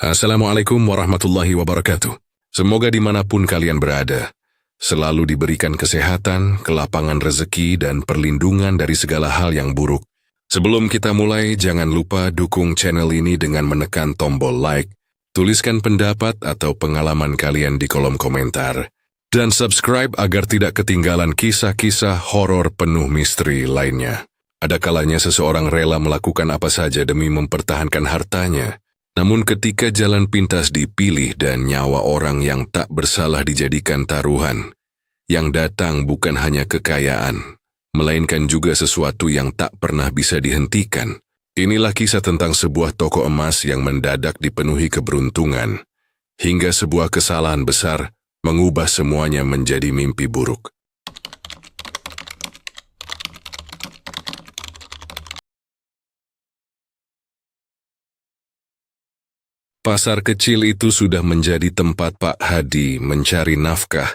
Assalamualaikum warahmatullahi wabarakatuh. Semoga dimanapun kalian berada, selalu diberikan kesehatan, kelapangan rezeki, dan perlindungan dari segala hal yang buruk. Sebelum kita mulai, jangan lupa dukung channel ini dengan menekan tombol like, tuliskan pendapat atau pengalaman kalian di kolom komentar, dan subscribe agar tidak ketinggalan kisah-kisah horor penuh misteri lainnya. Ada kalanya seseorang rela melakukan apa saja demi mempertahankan hartanya. Namun ketika jalan pintas dipilih dan nyawa orang yang tak bersalah dijadikan taruhan, yang datang bukan hanya kekayaan, melainkan juga sesuatu yang tak pernah bisa dihentikan. Inilah kisah tentang sebuah toko emas yang mendadak dipenuhi keberuntungan, hingga sebuah kesalahan besar mengubah semuanya menjadi mimpi buruk. Pasar kecil itu sudah menjadi tempat Pak Hadi mencari nafkah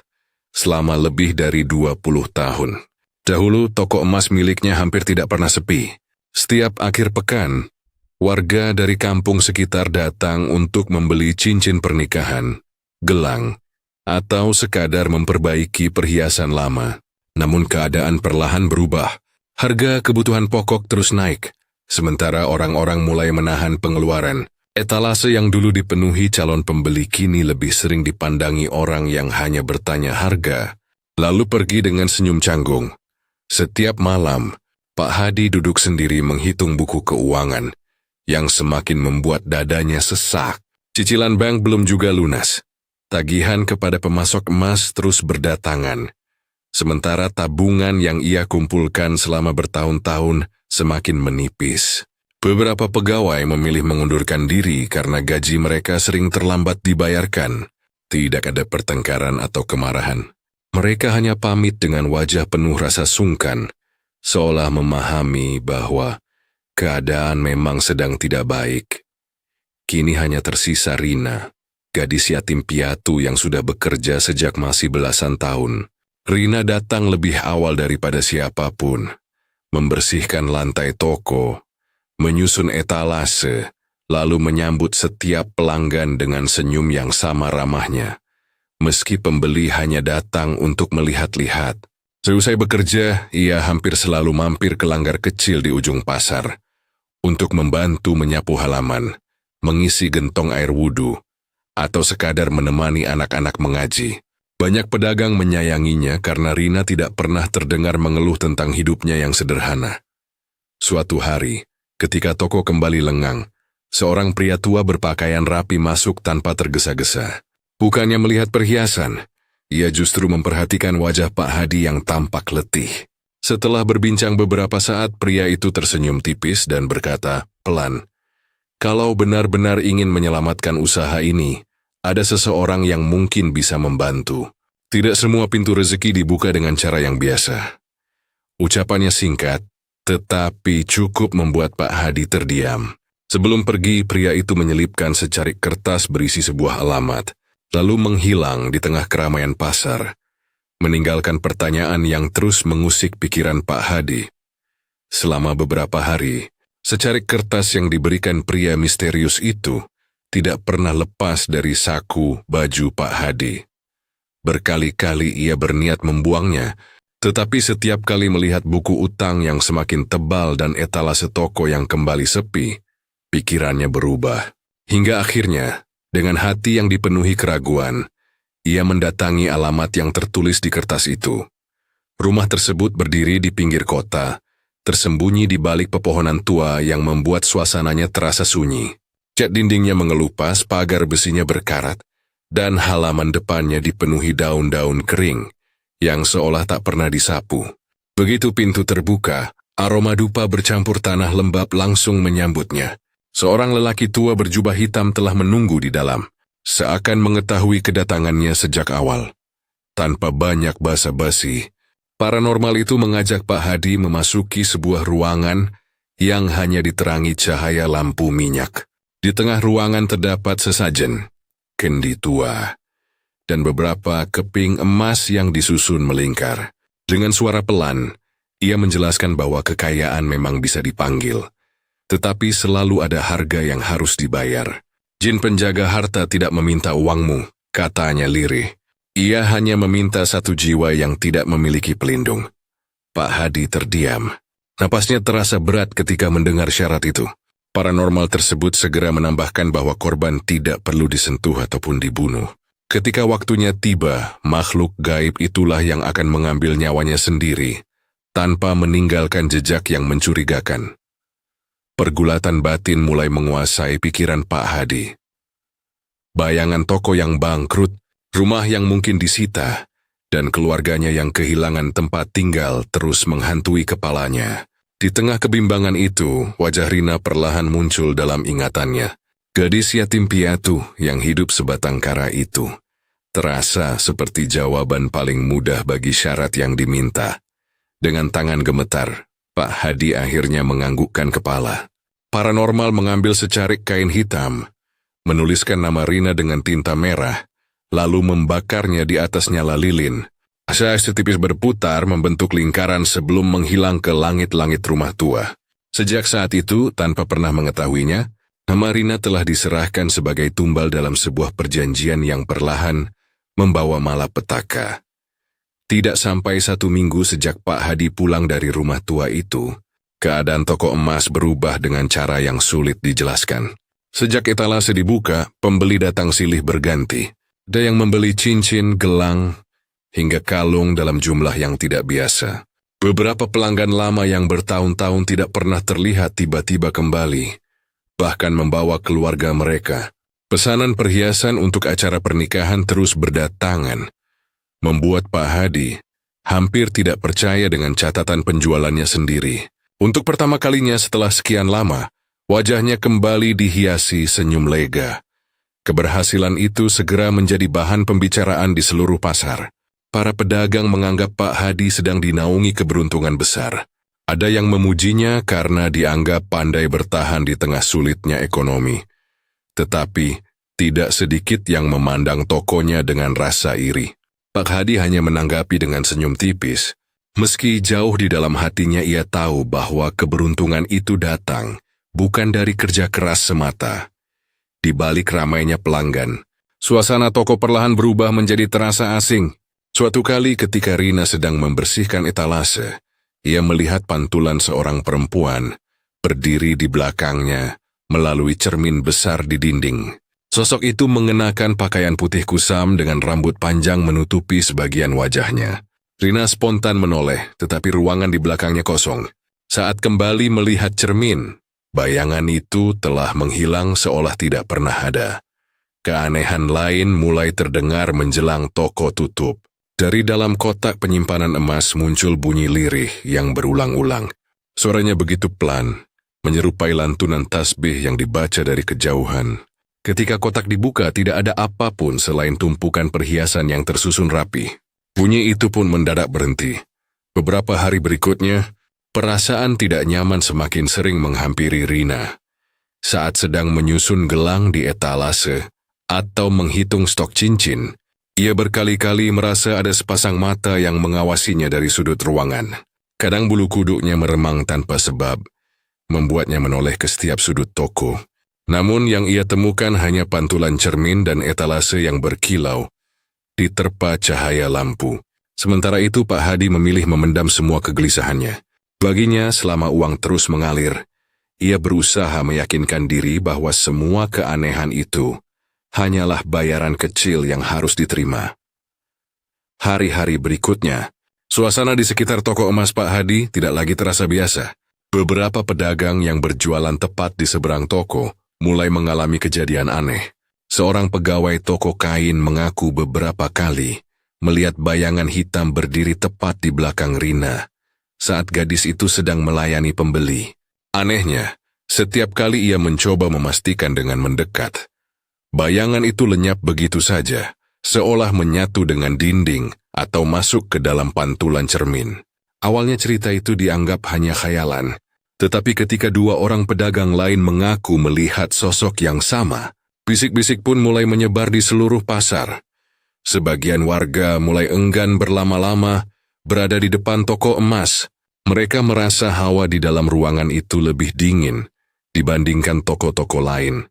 selama lebih dari 20 tahun. Dahulu toko emas miliknya hampir tidak pernah sepi. Setiap akhir pekan, warga dari kampung sekitar datang untuk membeli cincin pernikahan, gelang, atau sekadar memperbaiki perhiasan lama. Namun keadaan perlahan berubah. Harga kebutuhan pokok terus naik, sementara orang-orang mulai menahan pengeluaran. Etalase yang dulu dipenuhi calon pembeli kini lebih sering dipandangi orang yang hanya bertanya harga, lalu pergi dengan senyum canggung. Setiap malam, Pak Hadi duduk sendiri menghitung buku keuangan, yang semakin membuat dadanya sesak. Cicilan bank belum juga lunas. Tagihan kepada pemasok emas terus berdatangan. Sementara tabungan yang ia kumpulkan selama bertahun-tahun semakin menipis. Beberapa pegawai memilih mengundurkan diri karena gaji mereka sering terlambat dibayarkan. Tidak ada pertengkaran atau kemarahan. Mereka hanya pamit dengan wajah penuh rasa sungkan, seolah memahami bahwa keadaan memang sedang tidak baik. Kini hanya tersisa Rina, gadis yatim piatu yang sudah bekerja sejak masih belasan tahun. Rina datang lebih awal daripada siapapun, membersihkan lantai toko, menyusun etalase, lalu menyambut setiap pelanggan dengan senyum yang sama ramahnya. Meski pembeli hanya datang untuk melihat-lihat. Seusai bekerja, ia hampir selalu mampir ke langgar kecil di ujung pasar, untuk membantu menyapu halaman, mengisi gentong air wudhu, atau sekadar menemani anak-anak mengaji. Banyak pedagang menyayanginya karena Rina tidak pernah terdengar mengeluh tentang hidupnya yang sederhana. Suatu hari, ketika toko kembali lengang, seorang pria tua berpakaian rapi masuk tanpa tergesa-gesa. Bukannya melihat perhiasan, ia justru memperhatikan wajah Pak Hadi yang tampak letih. Setelah berbincang beberapa saat, pria itu tersenyum tipis dan berkata, pelan, "Kalau benar-benar ingin menyelamatkan usaha ini, ada seseorang yang mungkin bisa membantu. Tidak semua pintu rezeki dibuka dengan cara yang biasa." Ucapannya singkat, tetapi cukup membuat Pak Hadi terdiam. Sebelum pergi, pria itu menyelipkan secarik kertas berisi sebuah alamat, lalu menghilang di tengah keramaian pasar, meninggalkan pertanyaan yang terus mengusik pikiran Pak Hadi. Selama beberapa hari, secarik kertas yang diberikan pria misterius itu tidak pernah lepas dari saku baju Pak Hadi. Berkali-kali ia berniat membuangnya, tetapi setiap kali melihat buku utang yang semakin tebal dan etalase toko yang kembali sepi, pikirannya berubah. Hingga akhirnya, dengan hati yang dipenuhi keraguan, ia mendatangi alamat yang tertulis di kertas itu. Rumah tersebut berdiri di pinggir kota, tersembunyi di balik pepohonan tua yang membuat suasananya terasa sunyi. Cat dindingnya mengelupas, pagar besinya berkarat, dan halaman depannya dipenuhi daun-daun kering yang seolah tak pernah disapu. Begitu pintu terbuka, aroma dupa bercampur tanah lembab langsung menyambutnya. Seorang lelaki tua berjubah hitam telah menunggu di dalam, seakan mengetahui kedatangannya sejak awal. Tanpa banyak basa-basi, paranormal itu mengajak Pak Hadi memasuki sebuah ruangan yang hanya diterangi cahaya lampu minyak. Di tengah ruangan terdapat sesajen, kendi tua, dan beberapa keping emas yang disusun melingkar. Dengan suara pelan, ia menjelaskan bahwa kekayaan memang bisa dipanggil, tetapi selalu ada harga yang harus dibayar. Jin penjaga harta tidak meminta uangmu, katanya lirih. Ia hanya meminta satu jiwa yang tidak memiliki pelindung. Pak Hadi terdiam. Napasnya terasa berat ketika mendengar syarat itu. Paranormal tersebut segera menambahkan bahwa korban tidak perlu disentuh ataupun dibunuh. Ketika waktunya tiba, makhluk gaib itulah yang akan mengambil nyawanya sendiri, tanpa meninggalkan jejak yang mencurigakan. Pergulatan batin mulai menguasai pikiran Pak Hadi. Bayangan toko yang bangkrut, rumah yang mungkin disita, dan keluarganya yang kehilangan tempat tinggal terus menghantui kepalanya. Di tengah kebimbangan itu, wajah Rina perlahan muncul dalam ingatannya. Gadis yatim piatu yang hidup sebatang kara itu terasa seperti jawaban paling mudah bagi syarat yang diminta. Dengan tangan gemetar, Pak Hadi akhirnya menganggukkan kepala. Paranormal mengambil secarik kain hitam, menuliskan nama Rina dengan tinta merah, lalu membakarnya di atas nyala lilin. Asya setipis berputar membentuk lingkaran sebelum menghilang ke langit-langit rumah tua. Sejak saat itu, tanpa pernah mengetahuinya, nama Rina telah diserahkan sebagai tumbal dalam sebuah perjanjian yang perlahan membawa malapetaka. Tidak sampai 1 minggu sejak Pak Hadi pulang dari rumah tua itu, keadaan toko emas berubah dengan cara yang sulit dijelaskan. Sejak etalase dibuka, pembeli datang silih berganti. Ada yang membeli cincin, gelang, hingga kalung dalam jumlah yang tidak biasa. Beberapa pelanggan lama yang bertahun-tahun tidak pernah terlihat tiba-tiba kembali, bahkan membawa keluarga mereka. Pesanan perhiasan untuk acara pernikahan terus berdatangan, membuat Pak Hadi hampir tidak percaya dengan catatan penjualannya sendiri. Untuk pertama kalinya setelah sekian lama, wajahnya kembali dihiasi senyum lega. Keberhasilan itu segera menjadi bahan pembicaraan di seluruh pasar. Para pedagang menganggap Pak Hadi sedang dinaungi keberuntungan besar. Ada yang memujinya karena dianggap pandai bertahan di tengah sulitnya ekonomi. Tetapi, tidak sedikit yang memandang tokonya dengan rasa iri. Pak Hadi hanya menanggapi dengan senyum tipis. Meski jauh di dalam hatinya ia tahu bahwa keberuntungan itu datang bukan dari kerja keras semata. Di balik ramainya pelanggan, suasana toko perlahan berubah menjadi terasa asing. Suatu kali ketika Rina sedang membersihkan etalase, ia melihat pantulan seorang perempuan berdiri di belakangnya melalui cermin besar di dinding. Sosok itu mengenakan pakaian putih kusam dengan rambut panjang menutupi sebagian wajahnya. Rina spontan menoleh, tetapi ruangan di belakangnya kosong. Saat kembali melihat cermin, bayangan itu telah menghilang seolah tidak pernah ada. Keanehan lain mulai terdengar menjelang toko tutup. Dari dalam kotak penyimpanan emas muncul bunyi lirih yang berulang-ulang. Suaranya begitu pelan, menyerupai lantunan tasbih yang dibaca dari kejauhan. Ketika kotak dibuka, tidak ada apapun selain tumpukan perhiasan yang tersusun rapi. Bunyi itu pun mendadak berhenti. Beberapa hari berikutnya, perasaan tidak nyaman semakin sering menghampiri Rina. Saat sedang menyusun gelang di etalase atau menghitung stok cincin, ia berkali-kali merasa ada sepasang mata yang mengawasinya dari sudut ruangan. Kadang bulu kuduknya meremang tanpa sebab, membuatnya menoleh ke setiap sudut toko. Namun yang ia temukan hanya pantulan cermin dan etalase yang berkilau, diterpa cahaya lampu. Sementara itu Pak Hadi memilih memendam semua kegelisahannya. Baginya selama uang terus mengalir, ia berusaha meyakinkan diri bahwa semua keanehan itu hanyalah bayaran kecil yang harus diterima. Hari-hari berikutnya, suasana di sekitar toko emas Pak Hadi tidak lagi terasa biasa. Beberapa pedagang yang berjualan tepat di seberang toko mulai mengalami kejadian aneh. Seorang pegawai toko kain mengaku beberapa kali melihat bayangan hitam berdiri tepat di belakang Rina saat gadis itu sedang melayani pembeli. Anehnya, setiap kali ia mencoba memastikan dengan mendekat, bayangan itu lenyap begitu saja, seolah menyatu dengan dinding atau masuk ke dalam pantulan cermin. Awalnya cerita itu dianggap hanya khayalan, tetapi ketika 2 orang pedagang lain mengaku melihat sosok yang sama, bisik-bisik pun mulai menyebar di seluruh pasar. Sebagian warga mulai enggan berlama-lama berada di depan toko emas. Mereka merasa hawa di dalam ruangan itu lebih dingin dibandingkan toko-toko lain.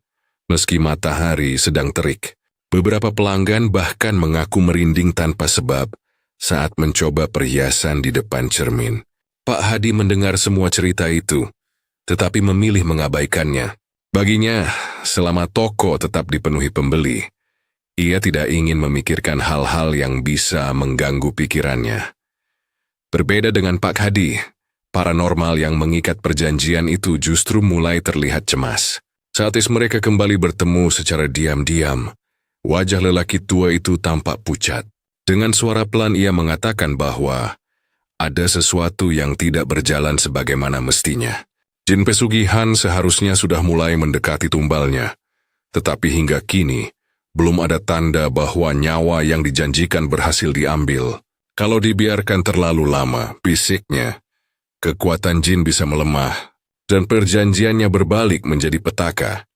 meski matahari sedang terik. Beberapa pelanggan bahkan mengaku merinding tanpa sebab saat mencoba perhiasan di depan cermin. Pak Hadi mendengar semua cerita itu, tetapi memilih mengabaikannya. Baginya, selama toko tetap dipenuhi pembeli, ia tidak ingin memikirkan hal-hal yang bisa mengganggu pikirannya. Berbeda dengan Pak Hadi, paranormal yang mengikat perjanjian itu justru mulai terlihat cemas. Saat mereka kembali bertemu secara diam-diam, wajah lelaki tua itu tampak pucat. Dengan suara pelan ia mengatakan bahwa ada sesuatu yang tidak berjalan sebagaimana mestinya. Jin pesugihan seharusnya sudah mulai mendekati tumbalnya, tetapi hingga kini belum ada tanda bahwa nyawa yang dijanjikan berhasil diambil. Kalau dibiarkan terlalu lama, bisiknya, kekuatan jin bisa melemah dan perjanjiannya berbalik menjadi petaka.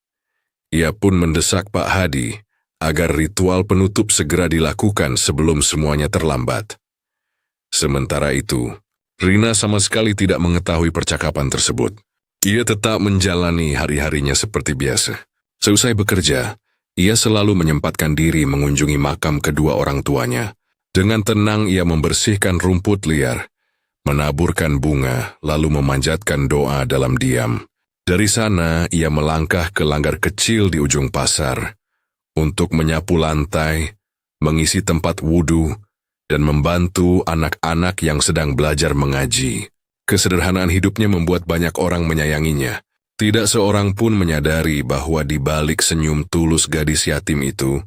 Ia pun mendesak Pak Hadi agar ritual penutup segera dilakukan sebelum semuanya terlambat. Sementara itu, Rina sama sekali tidak mengetahui percakapan tersebut. Ia tetap menjalani hari-harinya seperti biasa. Seusai bekerja, ia selalu menyempatkan diri mengunjungi makam kedua orang tuanya. Dengan tenang ia membersihkan rumput liar, menaburkan bunga, lalu memanjatkan doa dalam diam. Dari sana ia melangkah ke langgar kecil di ujung pasar untuk menyapu lantai, mengisi tempat wudhu, dan membantu anak-anak yang sedang belajar mengaji. Kesederhanaan hidupnya membuat banyak orang menyayanginya. Tidak seorang pun menyadari bahwa di balik senyum tulus gadis yatim itu,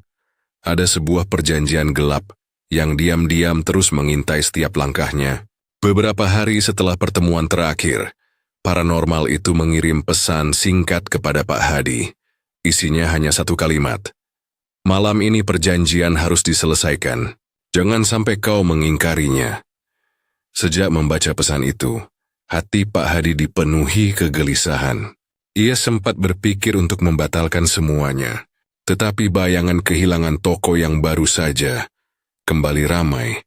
ada sebuah perjanjian gelap yang diam-diam terus mengintai setiap langkahnya. Beberapa hari setelah pertemuan terakhir, paranormal itu mengirim pesan singkat kepada Pak Hadi. Isinya hanya satu kalimat. Malam ini perjanjian harus diselesaikan. Jangan sampai kau mengingkarinya. Sejak membaca pesan itu, hati Pak Hadi dipenuhi kegelisahan. Ia sempat berpikir untuk membatalkan semuanya, tetapi bayangan kehilangan toko yang baru saja kembali ramai,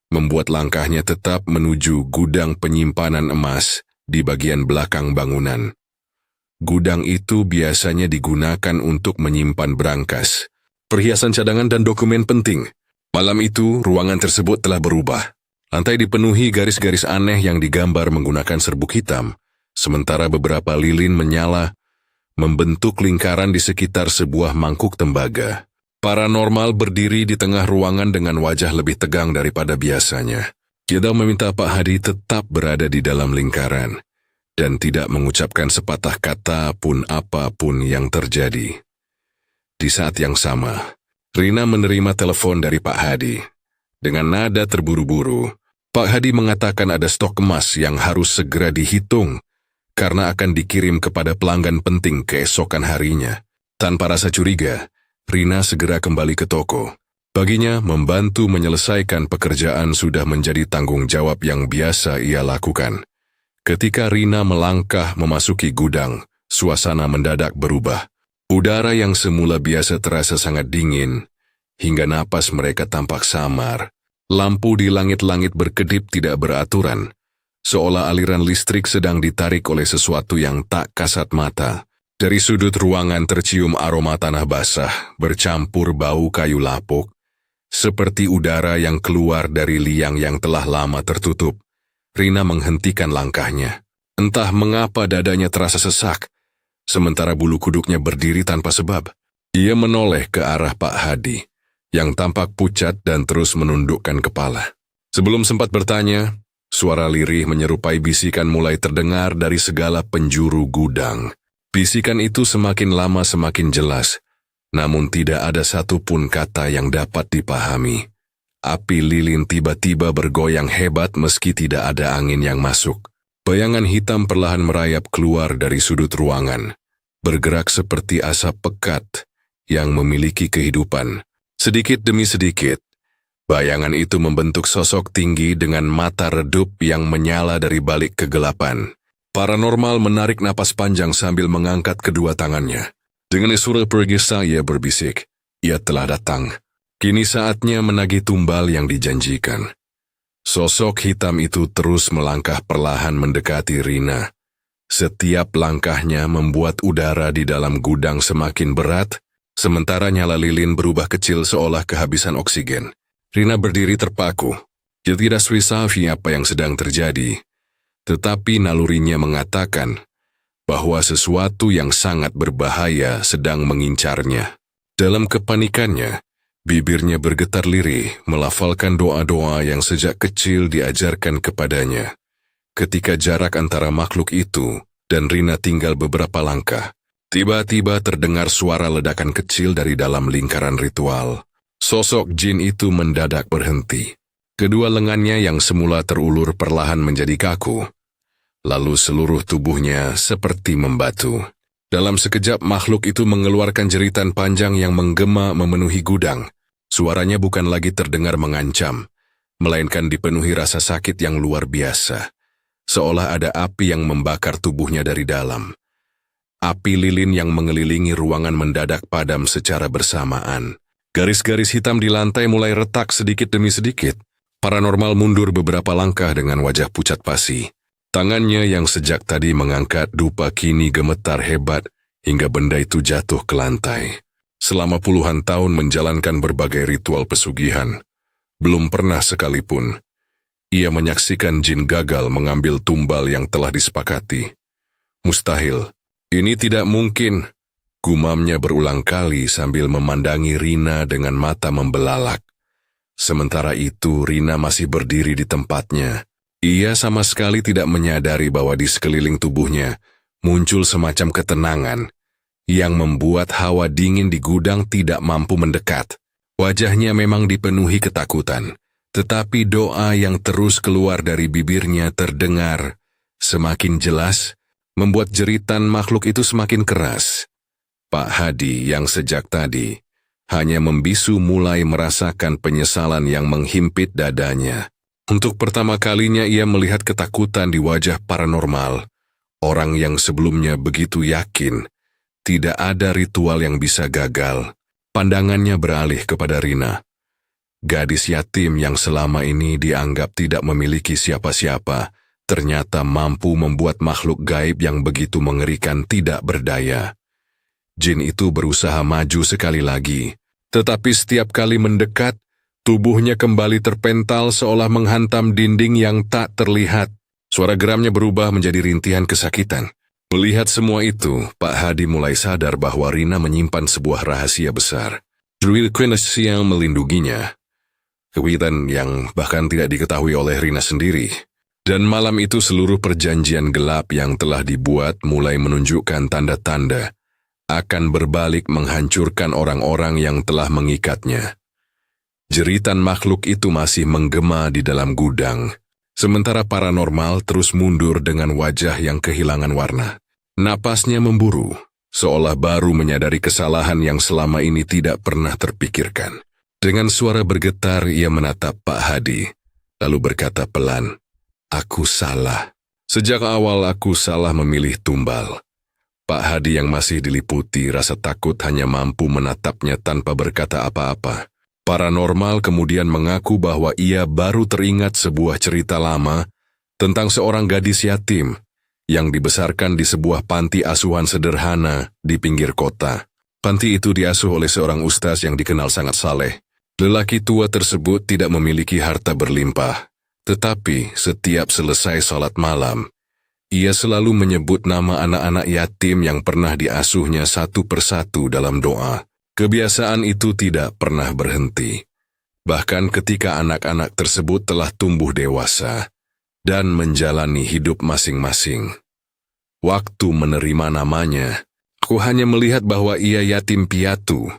membuat langkahnya tetap menuju gudang penyimpanan emas di bagian belakang bangunan. Gudang itu biasanya digunakan untuk menyimpan berangkas, perhiasan cadangan dan dokumen penting. Malam itu, ruangan tersebut telah berubah. Lantai dipenuhi garis-garis aneh yang digambar menggunakan serbuk hitam, sementara beberapa lilin menyala, membentuk lingkaran di sekitar sebuah mangkuk tembaga. Paranormal berdiri di tengah ruangan dengan wajah lebih tegang daripada biasanya. Dia meminta Pak Hadi tetap berada di dalam lingkaran, dan tidak mengucapkan sepatah kata pun apapun yang terjadi. Di saat yang sama, Rina menerima telepon dari Pak Hadi. Dengan nada terburu-buru, Pak Hadi mengatakan ada stok emas yang harus segera dihitung karena akan dikirim kepada pelanggan penting keesokan harinya. Tanpa rasa curiga, Rina segera kembali ke toko. Baginya, membantu menyelesaikan pekerjaan sudah menjadi tanggung jawab yang biasa ia lakukan. Ketika Rina melangkah memasuki gudang, suasana mendadak berubah. Udara yang semula biasa terasa sangat dingin, hingga napas mereka tampak samar. Lampu di langit-langit berkedip tidak beraturan, seolah aliran listrik sedang ditarik oleh sesuatu yang tak kasat mata. Dari sudut ruangan tercium aroma tanah basah, bercampur bau kayu lapuk, seperti udara yang keluar dari liang yang telah lama tertutup. Rina menghentikan langkahnya. Entah mengapa dadanya terasa sesak, sementara bulu kuduknya berdiri tanpa sebab. Ia menoleh ke arah Pak Hadi, yang tampak pucat dan terus menundukkan kepala. Sebelum sempat bertanya, suara lirih menyerupai bisikan mulai terdengar dari segala penjuru gudang. Bisikan itu semakin lama semakin jelas, namun tidak ada satupun kata yang dapat dipahami. Api lilin tiba-tiba bergoyang hebat meski tidak ada angin yang masuk. Bayangan hitam perlahan merayap keluar dari sudut ruangan, bergerak seperti asap pekat yang memiliki kehidupan. Sedikit demi sedikit, bayangan itu membentuk sosok tinggi dengan mata redup yang menyala dari balik kegelapan. Paranormal menarik napas panjang sambil mengangkat kedua tangannya. Dengan suara pergesa ia berbisik, ia telah datang. Kini saatnya menagih tumbal yang dijanjikan. Sosok hitam itu terus melangkah perlahan mendekati Rina. Setiap langkahnya membuat udara di dalam gudang semakin berat, sementara nyala lilin berubah kecil seolah kehabisan oksigen. Rina berdiri terpaku. Dia tidak tahu apa yang sedang terjadi, tetapi nalurinya mengatakan bahwa sesuatu yang sangat berbahaya sedang mengincarnya. Dalam kepanikannya, bibirnya bergetar lirih melafalkan doa-doa yang sejak kecil diajarkan kepadanya. Ketika jarak antara makhluk itu dan Rina tinggal beberapa langkah, tiba-tiba terdengar suara ledakan kecil dari dalam lingkaran ritual. Sosok jin itu mendadak berhenti. Kedua lengannya yang semula terulur perlahan menjadi kaku. Lalu seluruh tubuhnya seperti membatu. Dalam sekejap makhluk itu mengeluarkan jeritan panjang yang menggema memenuhi gudang. Suaranya bukan lagi terdengar mengancam, melainkan dipenuhi rasa sakit yang luar biasa. Seolah ada api yang membakar tubuhnya dari dalam. Api lilin yang mengelilingi ruangan mendadak padam secara bersamaan. Garis-garis hitam di lantai mulai retak sedikit demi sedikit. Paranormal mundur beberapa langkah dengan wajah pucat pasi. Tangannya yang sejak tadi mengangkat dupa kini gemetar hebat hingga benda itu jatuh ke lantai. Selama puluhan tahun menjalankan berbagai ritual pesugihan, belum pernah sekalipun ia menyaksikan jin gagal mengambil tumbal yang telah disepakati. Mustahil, ini tidak mungkin, gumamnya berulang kali sambil memandangi Rina dengan mata membelalak. Sementara itu Rina masih berdiri di tempatnya. Ia sama sekali tidak menyadari bahwa di sekeliling tubuhnya muncul semacam ketenangan yang membuat hawa dingin di gudang tidak mampu mendekat. Wajahnya memang dipenuhi ketakutan. Tetapi doa yang terus keluar dari bibirnya terdengar semakin jelas, membuat jeritan makhluk itu semakin keras. Pak Hadi yang sejak tadi hanya membisu mulai merasakan penyesalan yang menghimpit dadanya. Untuk pertama kalinya ia melihat ketakutan di wajah paranormal, orang yang sebelumnya begitu yakin tidak ada ritual yang bisa gagal. Pandangannya beralih kepada Rina. Gadis yatim yang selama ini dianggap tidak memiliki siapa-siapa, ternyata mampu membuat makhluk gaib yang begitu mengerikan tidak berdaya. Jin itu berusaha maju sekali lagi, tetapi setiap kali mendekat, tubuhnya kembali terpental seolah menghantam dinding yang tak terlihat. Suara geramnya berubah menjadi rintihan kesakitan. Melihat semua itu, Pak Hadi mulai sadar bahwa Rina menyimpan sebuah rahasia besar. Druid Quincy yang melindunginya. Kewitan yang bahkan tidak diketahui oleh Rina sendiri. Dan malam itu seluruh perjanjian gelap yang telah dibuat mulai menunjukkan tanda-tanda akan berbalik menghancurkan orang-orang yang telah mengikatnya. Jeritan makhluk itu masih menggema di dalam gudang, sementara paranormal terus mundur dengan wajah yang kehilangan warna. Napasnya memburu, seolah baru menyadari kesalahan yang selama ini tidak pernah terpikirkan. Dengan suara bergetar ia menatap Pak Hadi, lalu berkata pelan, "Aku salah. Sejak awal aku salah memilih tumbal." Pak Hadi yang masih diliputi rasa takut hanya mampu menatapnya tanpa berkata apa-apa. Paranormal kemudian mengaku bahwa ia baru teringat sebuah cerita lama tentang seorang gadis yatim yang dibesarkan di sebuah panti asuhan sederhana di pinggir kota. Panti itu diasuh oleh seorang ustaz yang dikenal sangat saleh. Lelaki tua tersebut tidak memiliki harta berlimpah, tetapi setiap selesai salat malam, ia selalu menyebut nama anak-anak yatim yang pernah diasuhnya satu persatu dalam doa. Kebiasaan itu tidak pernah berhenti. Bahkan ketika anak-anak tersebut telah tumbuh dewasa dan menjalani hidup masing-masing. Waktu menerima namanya, aku hanya melihat bahwa ia yatim piatu,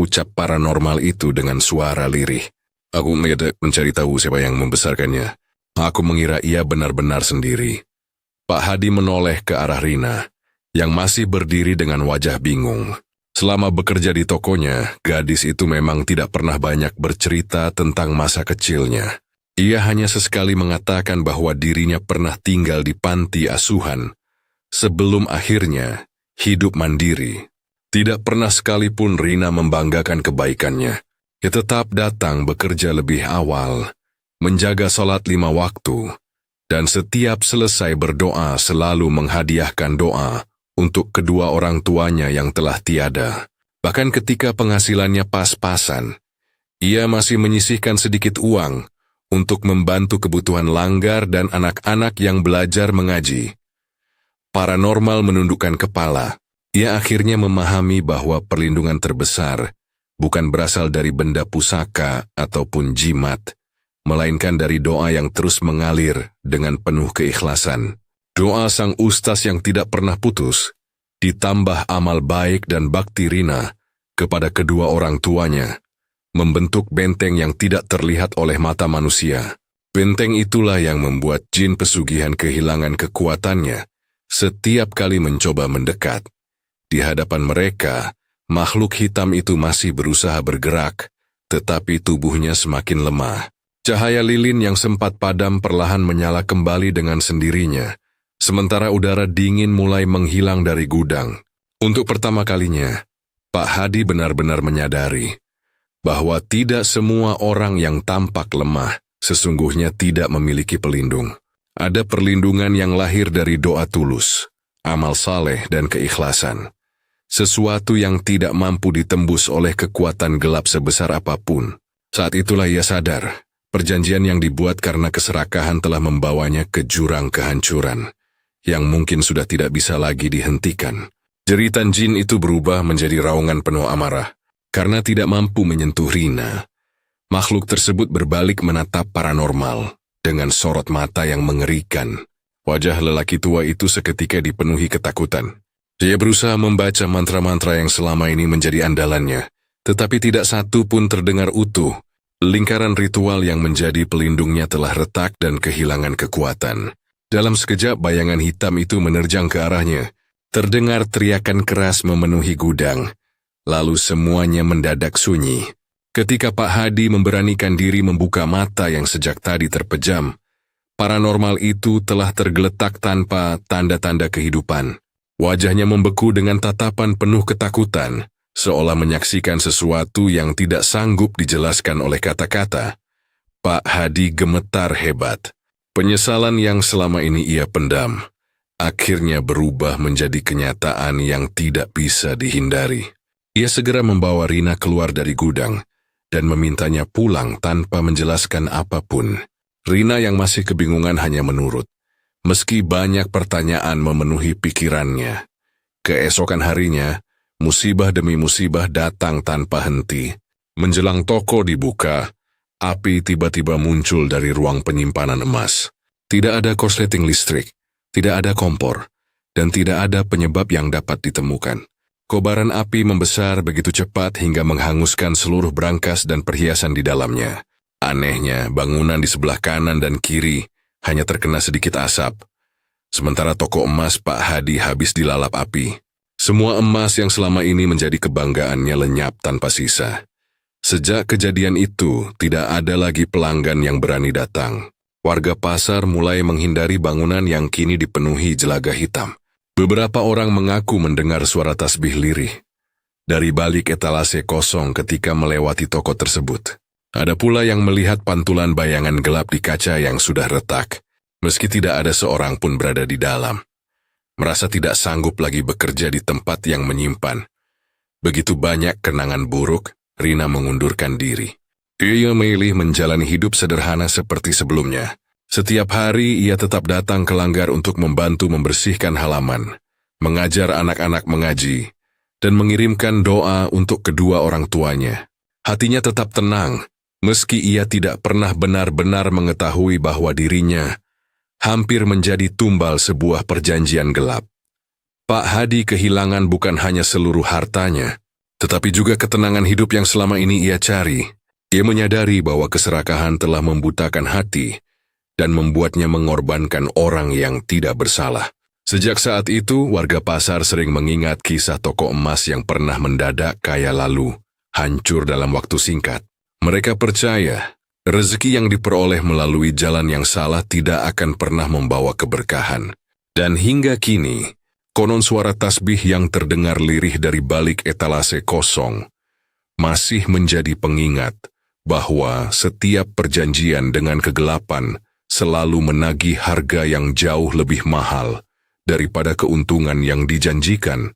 ucap paranormal itu dengan suara lirih. Aku mencari tahu siapa yang membesarkannya. Aku mengira ia benar-benar sendiri. Pak Hadi menoleh ke arah Rina, yang masih berdiri dengan wajah bingung. Selama bekerja di tokonya, gadis itu memang tidak pernah banyak bercerita tentang masa kecilnya. Ia hanya sesekali mengatakan bahwa dirinya pernah tinggal di panti asuhan, sebelum akhirnya hidup mandiri. Tidak pernah sekalipun Rina membanggakan kebaikannya. Ia tetap datang bekerja lebih awal, menjaga sholat 5 waktu, dan setiap selesai berdoa selalu menghadiahkan doa untuk kedua orang tuanya yang telah tiada. Bahkan ketika penghasilannya pas-pasan, ia masih menyisihkan sedikit uang untuk membantu kebutuhan Langgar dan anak-anak yang belajar mengaji. Paranormal menundukkan kepala. Ia akhirnya memahami bahwa perlindungan terbesar bukan berasal dari benda pusaka ataupun jimat, melainkan dari doa yang terus mengalir dengan penuh keikhlasan. Doa sang ustaz yang tidak pernah putus, ditambah amal baik dan bakti Rina kepada kedua orang tuanya, membentuk benteng yang tidak terlihat oleh mata manusia. Benteng itulah yang membuat jin pesugihan kehilangan kekuatannya setiap kali mencoba mendekat. Di hadapan mereka, makhluk hitam itu masih berusaha bergerak, tetapi tubuhnya semakin lemah. Cahaya lilin yang sempat padam perlahan menyala kembali dengan sendirinya, sementara udara dingin mulai menghilang dari gudang. Untuk pertama kalinya, Pak Hadi benar-benar menyadari bahwa tidak semua orang yang tampak lemah sesungguhnya tidak memiliki pelindung. Ada perlindungan yang lahir dari doa tulus, amal saleh dan keikhlasan. Sesuatu yang tidak mampu ditembus oleh kekuatan gelap sebesar apapun. Saat itulah ia sadar, perjanjian yang dibuat karena keserakahan telah membawanya ke jurang kehancuran, yang mungkin sudah tidak bisa lagi dihentikan. Jeritan jin itu berubah menjadi raungan penuh amarah. Karena tidak mampu menyentuh Rina, makhluk tersebut berbalik menatap paranormal dengan sorot mata yang mengerikan. Wajah lelaki tua itu seketika dipenuhi ketakutan. Dia berusaha membaca mantra-mantra yang selama ini menjadi andalannya, tetapi tidak satu pun terdengar utuh. Lingkaran ritual yang menjadi pelindungnya telah retak dan kehilangan kekuatan. Dalam sekejap bayangan hitam itu menerjang ke arahnya. Terdengar teriakan keras memenuhi gudang. Lalu semuanya mendadak sunyi. Ketika Pak Hadi memberanikan diri membuka mata yang sejak tadi terpejam, paranormal itu telah tergeletak tanpa tanda-tanda kehidupan. Wajahnya membeku dengan tatapan penuh ketakutan, seolah menyaksikan sesuatu yang tidak sanggup dijelaskan oleh kata-kata. Pak Hadi gemetar hebat. Penyesalan yang selama ini ia pendam, akhirnya berubah menjadi kenyataan yang tidak bisa dihindari. Ia segera membawa Rina keluar dari gudang dan memintanya pulang tanpa menjelaskan apapun. Rina yang masih kebingungan hanya menurut, meski banyak pertanyaan memenuhi pikirannya. Keesokan harinya, musibah demi musibah datang tanpa henti. Menjelang toko dibuka, api tiba-tiba muncul dari ruang penyimpanan emas. Tidak ada korsleting listrik, tidak ada kompor, dan tidak ada penyebab yang dapat ditemukan. Kobaran api membesar begitu cepat hingga menghanguskan seluruh brankas dan perhiasan di dalamnya. Anehnya, bangunan di sebelah kanan dan kiri hanya terkena sedikit asap. Sementara toko emas Pak Hadi habis dilalap api. Semua emas yang selama ini menjadi kebanggaannya lenyap tanpa sisa. Sejak kejadian itu, tidak ada lagi pelanggan yang berani datang. Warga pasar mulai menghindari bangunan yang kini dipenuhi jelaga hitam. Beberapa orang mengaku mendengar suara tasbih lirih dari balik etalase kosong ketika melewati toko tersebut. Ada pula yang melihat pantulan bayangan gelap di kaca yang sudah retak, meski tidak ada seorang pun berada di dalam. Merasa tidak sanggup lagi bekerja di tempat yang menyimpan. Begitu banyak kenangan buruk, Rina mengundurkan diri. Ia memilih menjalani hidup sederhana seperti sebelumnya. Setiap hari ia tetap datang ke Langgar untuk membantu membersihkan halaman, mengajar anak-anak mengaji, dan mengirimkan doa untuk kedua orang tuanya. Hatinya tetap tenang, meski ia tidak pernah benar-benar mengetahui bahwa dirinya hampir menjadi tumbal sebuah perjanjian gelap. Pak Hadi kehilangan bukan hanya seluruh hartanya, tetapi juga ketenangan hidup yang selama ini ia cari. Ia menyadari bahwa keserakahan telah membutakan hati dan membuatnya mengorbankan orang yang tidak bersalah. Sejak saat itu, warga pasar sering mengingat kisah toko emas yang pernah mendadak kaya lalu hancur dalam waktu singkat. Mereka percaya, rezeki yang diperoleh melalui jalan yang salah tidak akan pernah membawa keberkahan. Dan hingga kini, konon suara tasbih yang terdengar lirih dari balik etalase kosong masih menjadi pengingat bahwa setiap perjanjian dengan kegelapan selalu menagih harga yang jauh lebih mahal daripada keuntungan yang dijanjikan.